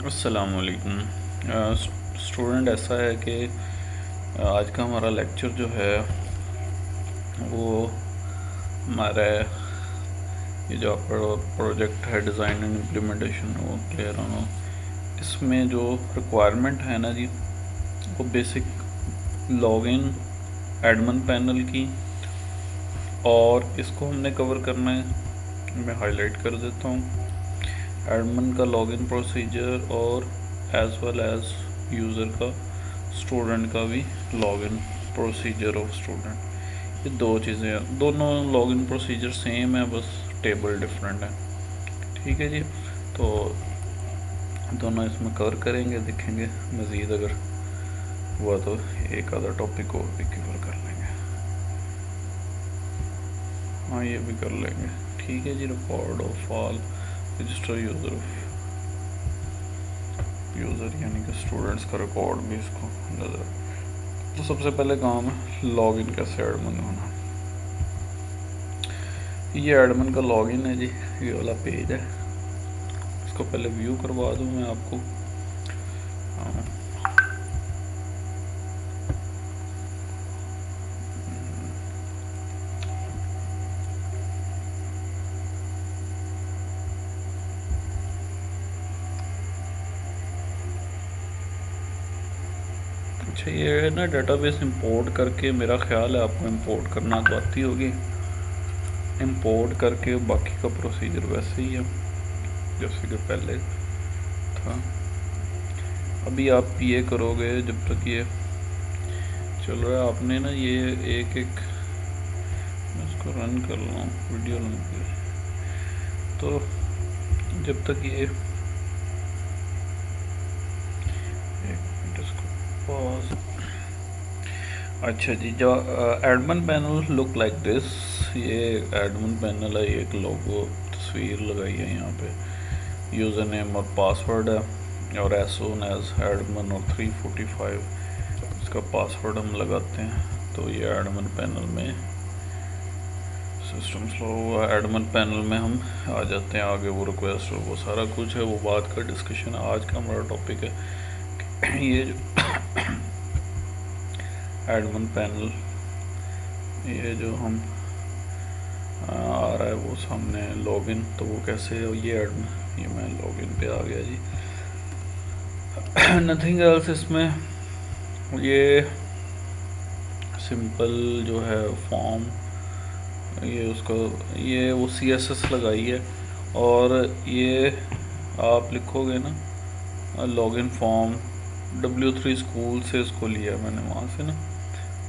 अस्सलाम वालेकुम। स्टूडेंट, ऐसा है कि आज का हमारा लेक्चर जो है वो हमारा ये जो प्रोजेक्ट है डिज़ाइन एंड इम्प्लीमेंटेशन वो क्लियर होना। इसमें जो रिक्वायरमेंट है ना जी, वो बेसिक लॉगिन एडमिन पैनल की, और इसको हमने कवर करना है। मैं हाईलाइट कर देता हूँ। एडमिन का लॉगिन प्रोसीजर और एज वेल एज यूज़र का, स्टूडेंट का भी लॉगिन प्रोसीजर ऑफ स्टूडेंट। ये दो चीज़ें हैं, दोनों लॉगिन प्रोसीजर सेम है, बस टेबल डिफरेंट है। ठीक है जी। तो दोनों इसमें कवर करेंगे, देखेंगे मज़ीद अगर हुआ तो एक आधा टॉपिक और भी कवर कर लेंगे। हाँ, ये भी कर लेंगे। ठीक है जी। Record of all register user यानी कि स्टूडेंट्स का रिकॉर्ड भी इसको नज़र। तो सबसे पहले काम है लॉगिन कैसे एडमिन होना। ये एडमिन का लॉगिन है जी, ये वाला पेज है। इसको पहले व्यू करवा दूँ मैं आपको। हाँ, अच्छा, ये ना डेटाबेस इंपोर्ट करके, मेरा ख्याल है आपको इंपोर्ट करना तो आती होगी। इंपोर्ट करके बाकी का प्रोसीजर वैसे ही है जैसे कि पहले था। अभी आप ये करोगे जब तक ये चल रहा है, आपने ना ये एक एक, मैं इसको रन कर लूँ, वीडियो रन कर, तो जब तक ये एक मिनट इसको पॉज। अच्छा जी, जो admin panel look like this, ये एडमिन पैनल है। एक लोगो तस्वीर लगाई है यहाँ पे, यूज़र नेम और पासवर्ड है, और एज सून एज एडमिन और 345 इसका पासवर्ड हम लगाते हैं। तो ये एडमिन पैनल में सिस्टम स्लो हुआ, एडमिन पैनल में हम आ जाते हैं। आगे वो रिक्वेस्ट और वो सारा कुछ है, वो बात का डिस्कशन है। आज का हमारा टॉपिक है ये जो एडमिन पैनल, ये जो हम आ रहा है वो सामने लॉगिन, तो वो कैसे ये एडमिन, ये मैं लॉगिन पे आ गया जी। नथिंग एल्स इसमें। ये सिंपल जो है फॉर्म, ये उसको, ये वो CSS लगाई है, और ये आप लिखोगे ना लॉगिन फॉर्म, W3 स्कूल से इसको लिया मैंने वहाँ से ना।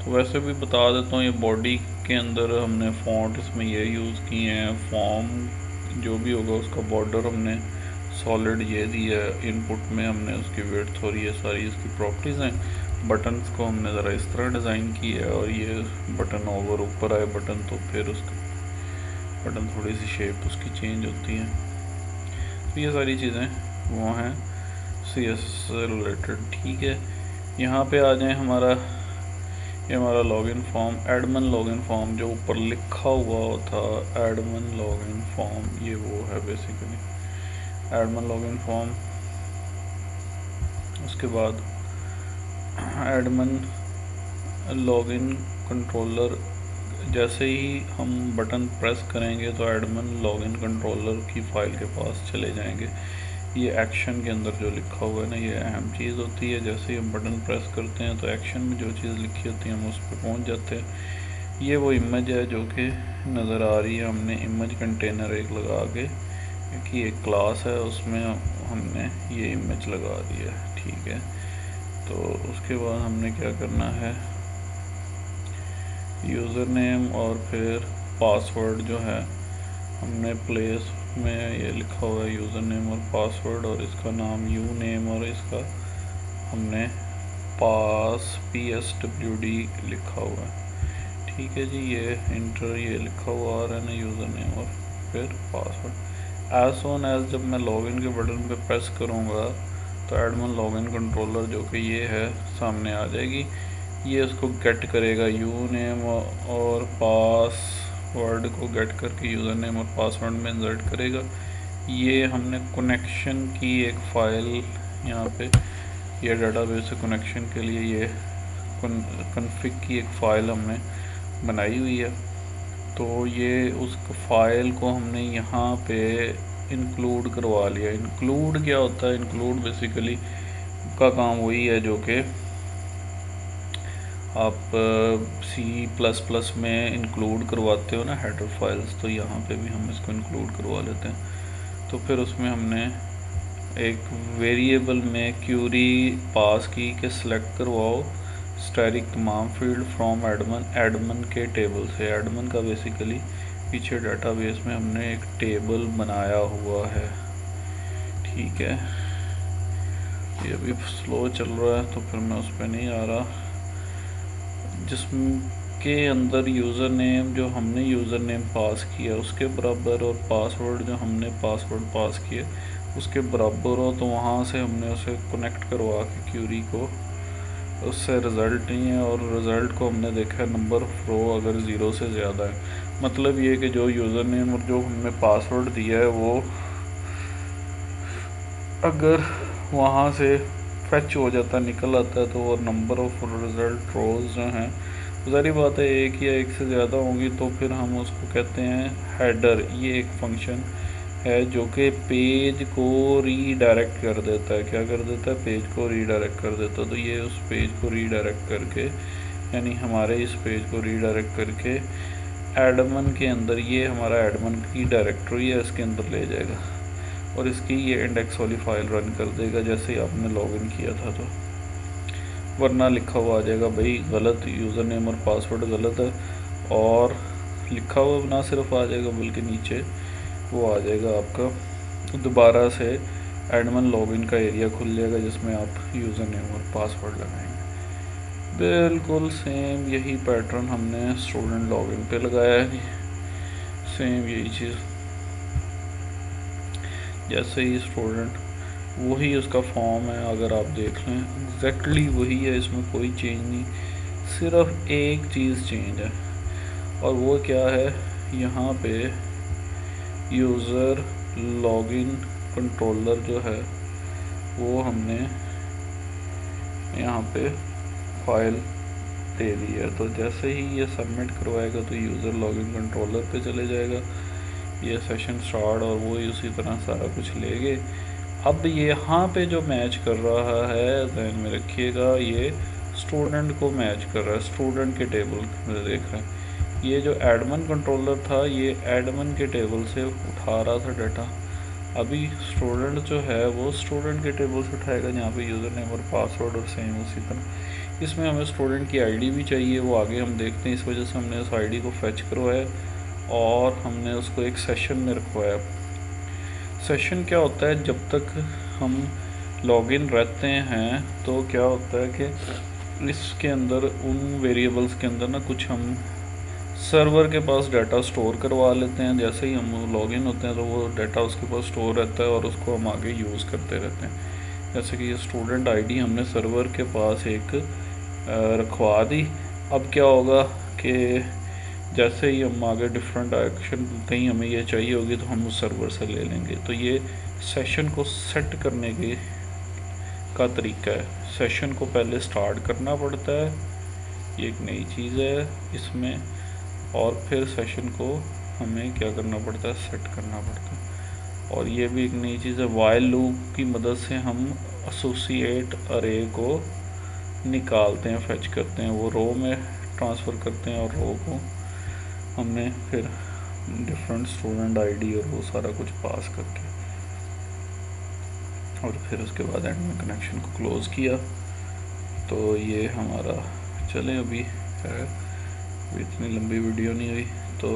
तो वैसे भी बता देता हूँ, ये बॉडी के अंदर हमने फ़ॉन्ट इसमें ये यूज़ किए हैं। फॉर्म जो भी होगा उसका बॉर्डर हमने सॉलिड ये दिया है। इनपुट में हमने उसकी विड्थ और ये सारी इसकी प्रॉपर्टीज़ हैं। बटन्स को हमने ज़रा इस तरह डिज़ाइन किया है, और ये बटन ओवर ऊपर आए बटन, तो फिर उसका बटन थोड़ी सी शेप उसकी चेंज होती है। तो ये सारी चीज़ें वो हैं CSS से रिलेटेड। ठीक है, यहाँ पे आ जाए। ये हमारा login form, admin login form, जो ऊपर लिखा हुआ था एडमिन लॉगिन फॉर्म, ये वो है बेसिकली एडमिन लॉगिन फॉर्म। उसके बाद एडमिन लॉगिन कंट्रोलर, जैसे ही हम बटन प्रेस करेंगे तो एडमिन लॉगिन कंट्रोलर की फ़ाइल के पास चले जाएंगे। ये एक्शन के अंदर जो लिखा हुआ है ना, ये अहम चीज़ होती है। जैसे ही हम बटन प्रेस करते हैं तो एक्शन में जो चीज़ लिखी होती है हम उस पर पहुँच जाते हैं। ये वो इमेज है जो कि नज़र आ रही है। हमने इमेज कंटेनर एक लगा के, क्योंकि एक क्लास है उसमें हमने ये इमेज लगा दी है। ठीक है, तो उसके बाद हमने क्या करना है, यूज़र नेम और फिर पासवर्ड जो है हमने प्लेस में ये लिखा हुआ है यूज़र नेम और पासवर्ड, और इसका नाम यू नेम, और इसका हमने PSWD लिखा हुआ है। ठीक है जी, ये इंटर ये लिखा हुआ आ रहा है ना, यूज़र नेम और फिर पासवर्ड। एज सोन एज जब मैं लॉगिन के बटन पे प्रेस करूँगा तो एडमिन लॉगिन कंट्रोलर जो कि ये है सामने आ जाएगी। ये उसको गेट करेगा, यू नेम और पासवर्ड को गेट करके यूज़र नेम और पासवर्ड में इंसर्ट करेगा। ये हमने कनेक्शन की एक फ़ाइल यहाँ पे ये डेटाबेस से कनेक्शन के लिए ये कॉन्फ़िग की एक फ़ाइल हमने बनाई हुई है। तो ये उस फाइल को हमने यहाँ पे इंक्लूड करवा लिया। इंक्लूड क्या होता है? इंक्लूड बेसिकली का काम वही है जो कि आप C++ में इंक्लूड करवाते हो ना, हेडर फाइल्स। तो यहाँ पे भी हम इसको इंक्लूड करवा लेते हैं। तो फिर उसमें हमने एक वेरिएबल में क्यूरी पास की कि सिलेक्ट करवाओ स्टैटिक तमाम फील्ड फ्रॉम एडमन, एडमन के टेबल से। एडमन का बेसिकली पीछे डेटाबेस में हमने एक टेबल बनाया हुआ है, ठीक है। ये अभी स्लो चल रहा है तो फिर मैं उस पर नहीं आ रहा। जिसके अंदर यूज़र नेम जो हमने यूज़र नेम पास किया उसके बराबर और पासवर्ड जो हमने पासवर्ड पास किया उसके बराबर हो, तो वहाँ से हमने उसे कनेक्ट करवा के क्यूरी को, उससे रिज़ल्ट नहीं है। और रिज़ल्ट को हमने देखा नंबर ऑफ रो अगर 0 से ज़्यादा है, मतलब ये कि जो यूज़र नेम और जो हमने पासवर्ड दिया है वो अगर वहाँ से फैच हो जाता, निकल आता है, तो और नंबर ऑफ रिज़ल्ट रोज़ जो हैं, ज़ाहिर बात है एक या एक से ज़्यादा होंगी, तो फिर हम उसको कहते हैं हेडर। ये एक फंक्शन है जो कि पेज को रीडायरेक्ट कर देता है। क्या कर देता है? पेज को रीडायरेक्ट कर देता है। तो ये उस पेज को रीडायरेक्ट करके, यानी हमारे इस पेज को रीडायरेक्ट करके एडमन के अंदर, ये हमारा एडमन की डायरेक्टरी है, इसके अंदर ले जाएगा और इसकी ये इंडेक्स वाली फ़ाइल रन कर देगा जैसे ही आपने लॉगिन किया था। तो वरना लिखा हुआ आ जाएगा भाई गलत, यूज़र नेम और पासवर्ड गलत है, और लिखा हुआ ना सिर्फ आ जाएगा बल्कि नीचे वो आ जाएगा आपका दोबारा से एडमन लॉगिन का एरिया खुल जाएगा जिसमें आप यूज़र नेम और पासवर्ड लगाएंगे। बिल्कुल सेम यही पैटर्न हमने स्टूडेंट लॉगिन पे लगाया है। सेम यही चीज़, जैसे ही स्टूडेंट, वही उसका फॉर्म है, अगर आप देख लें एग्जैक्टली वही है, इसमें कोई चेंज नहीं। सिर्फ एक चीज़ चेंज है और वो क्या है, यहाँ पे यूज़र लॉगिन कंट्रोलर जो है वो हमने यहाँ पे फाइल दे दी है। तो जैसे ही ये सबमिट करवाएगा तो यूज़र लॉगिन कंट्रोलर पे चले जाएगा, ये सेशन स्टार्ट, और वो उसी तरह सारा कुछ लेंगे। अब यहाँ पे जो मैच कर रहा है, ध्यान में रखिएगा, ये स्टूडेंट को मैच कर रहा है, स्टूडेंट के टेबल में देख रहे हैं। ये जो एडमन कंट्रोलर था ये एडमन के टेबल से उठा रहा था डाटा, अभी स्टूडेंट जो है वो स्टूडेंट के टेबल से उठाएगा जहाँ पे यूज़र नेम और पासवर्ड और सेम उसी तरह। इसमें हमें स्टूडेंट की आईडी भी चाहिए, वो आगे हम देखते हैं। इस वजह से हमने उस आईडी को फेच करवाया और हमने उसको एक सेशन में रखवाया। सेशन क्या होता है, जब तक हम लॉगिन रहते हैं तो क्या होता है कि इसके अंदर उन वेरिएबल्स के अंदर ना कुछ हम सर्वर के पास डाटा स्टोर करवा लेते हैं। जैसे ही हम लॉगिन होते हैं तो वो डाटा उसके पास स्टोर रहता है और उसको हम आगे यूज़ करते रहते हैं। जैसे कि ये स्टूडेंट आईडी हमने सर्वर के पास एक रखवा दी। अब क्या होगा कि जैसे ही हम आगे डिफरेंट एक्शन कहीं हमें ये चाहिए होगी तो हम उस सर्वर से ले लेंगे। तो ये सेशन को सेट करने के का तरीका है। सेशन को पहले स्टार्ट करना पड़ता है, ये एक नई चीज़ है इसमें, और फिर सेशन को हमें क्या करना पड़ता है, सेट करना पड़ता है। और ये भी एक नई चीज़ है, वाइल लूप की मदद से हम एसोसिएट अरे को निकालते हैं, फेच करते हैं, वो रो में ट्रांसफ़र करते हैं और रो को हमने फिर डिफरेंट स्टूडेंट आईडी और वो सारा कुछ पास करके, और फिर उसके बाद एंड में कनेक्शन को क्लोज़ किया। तो ये हमारा, चलें अभी है, इतनी लंबी वीडियो नहीं हुई। तो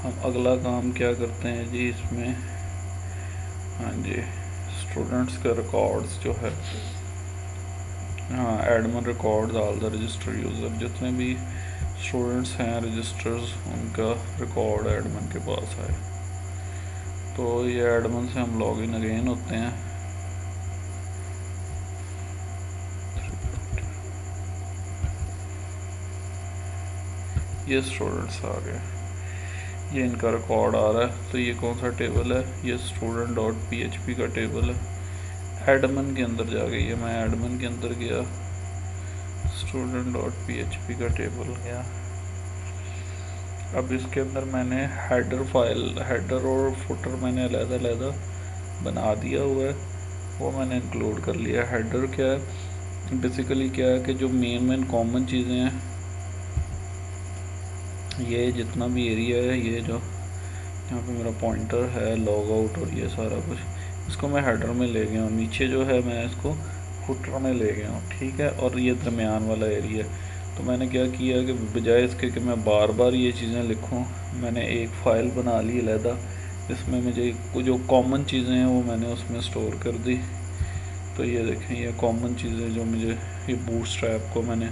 हम अगला काम क्या करते हैं जी इसमें, हाँ जी, स्टूडेंट्स का रिकॉर्ड्स जो है, हाँ, admin records all the register user, जितने भी स्टूडेंट्स हैं रजिस्टर्स, उनका रिकॉर्ड एडमिन के पास है। तो ये एडमिन से हम लॉगिन अगेन होते हैं। ये स्टूडेंट्स आ गए, ये इनका रिकॉर्ड आ रहा है। तो ये कौन सा टेबल है, ये student.php का टेबल है। एडमिन के अंदर जा गई है। मैं एडमिन के अंदर गया, student.php का टेबल गया। अब इसके अंदर मैंने हेडर फाइल, हेडर और फुटर मैंने अलग-अलग बना दिया हुआ है, वो मैंने इंक्लूड कर लिया। हेडर क्या है, बेसिकली क्या है कि जो मेन कॉमन चीज़ें हैं, ये जितना भी एरिया है, ये जो यहाँ पे मेरा पॉइंटर है, लॉग आउट और ये सारा कुछ, इसको मैं हेडर में ले गया हूँ। नीचे जो है मैं इसको फुटर में ले गया हूँ, ठीक है। और ये दरमियान वाला एरिया, तो मैंने क्या किया कि बजाय इसके कि मैं बार बार ये चीज़ें लिखूँ, मैंने एक फ़ाइल बना ली अलहदा, इसमें मुझे जो कॉमन चीज़ें हैं वो मैंने उसमें स्टोर कर दी। तो ये देखें, ये कॉमन चीज़ें जो मुझे, ये बूटस्ट्रैप को मैंने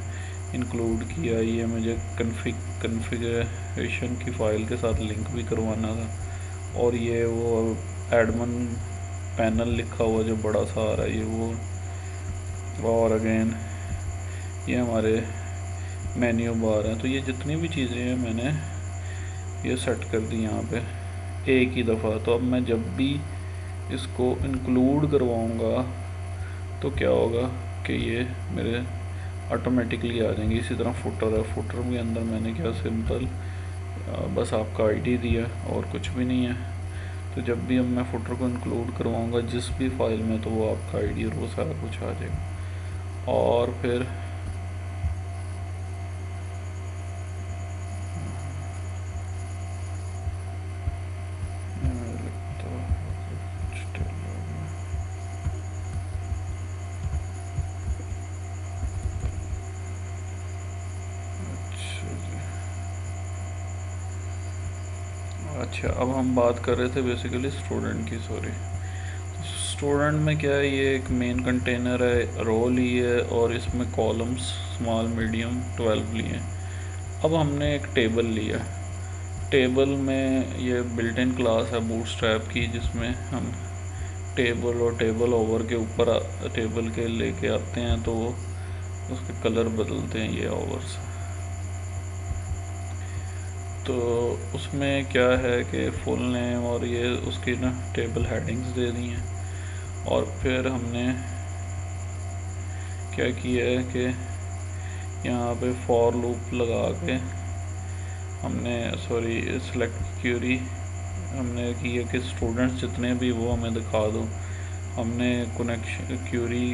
इंक्लूड किया, ये मुझे कन्फिगरेशन की फ़ाइल के साथ लिंक भी करवाना था। और ये वो एडमिन पैनल लिखा हुआ जो बड़ा सा आ रहा है, ये वो। और अगेन ये हमारे मेन्यू बार हैं। तो ये जितनी भी चीज़ें हैं मैंने ये सेट कर दी यहाँ पे एक ही दफ़ा। तो अब मैं जब भी इसको इंक्लूड करवाऊँगा तो क्या होगा कि ये मेरे ऑटोमेटिकली आ जाएंगे। इसी तरह फुटर है, फुटर के अंदर मैंने क्या सिंपल बस आपका आईडी दिया और कुछ भी नहीं है। तो जब भी अब मैं फुटर को इंक्लूड करवाऊँगा जिस भी फाइल में, तो वो आपका आईडी और वो सारा कुछ आ जाएगा। और फिर अच्छा, अब हम बात कर रहे थे बेसिकली स्टूडेंट की। सॉरी, स्टूडेंट में क्या है, ये एक मेन कंटेनर है, रोल ही है, और इसमें कॉलम्स स्मॉल मीडियम 12 लिए हैं। अब हमने एक टेबल लिया, टेबल में ये बिल्ट इन क्लास है बूटस्ट्रैप की, जिसमें हम टेबल और टेबल ओवर के ऊपर टेबल के लेके आते हैं, तो उसके कलर बदलते हैं ये ओवर्स। तो उसमें क्या है कि फुल नेम और ये उसकी ना टेबल हेडिंग्स दे दी हैं। और फिर हमने क्या किया है कि यहाँ पे फॉर लूप लगा के हमने सेलेक्ट क्यूरी हमने किया कि स्टूडेंट्स जितने भी वो हमें दिखा दो। हमने कनेक्शन क्यूरी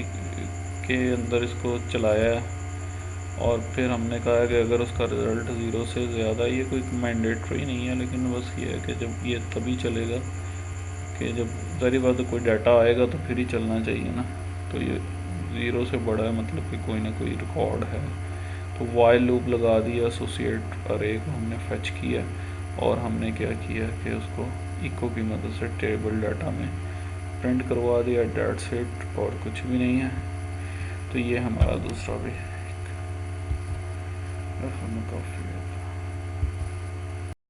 के अंदर इसको चलाया है, और फिर हमने कहा कि अगर उसका रिज़ल्ट 0 से ज़्यादा, ये कोई मैंडेटरी नहीं है, लेकिन बस ये है कि जब ये तभी चलेगा कि जब ज़ाहिर बात है कोई डाटा आएगा तो फिर ही चलना चाहिए ना। तो ये 0 से बड़ा है, मतलब कि कोई ना कोई रिकॉर्ड है। तो वाइल लूप लगा दिया, एसोसिएट अरे को हमने फेच किया, और हमने क्या किया कि उसको इको की मदद से टेबल डाटा में प्रिंट करवा दिया। डेट्स इट, और कुछ भी नहीं है। तो ये हमारा दूसरा भी काफ़ी है।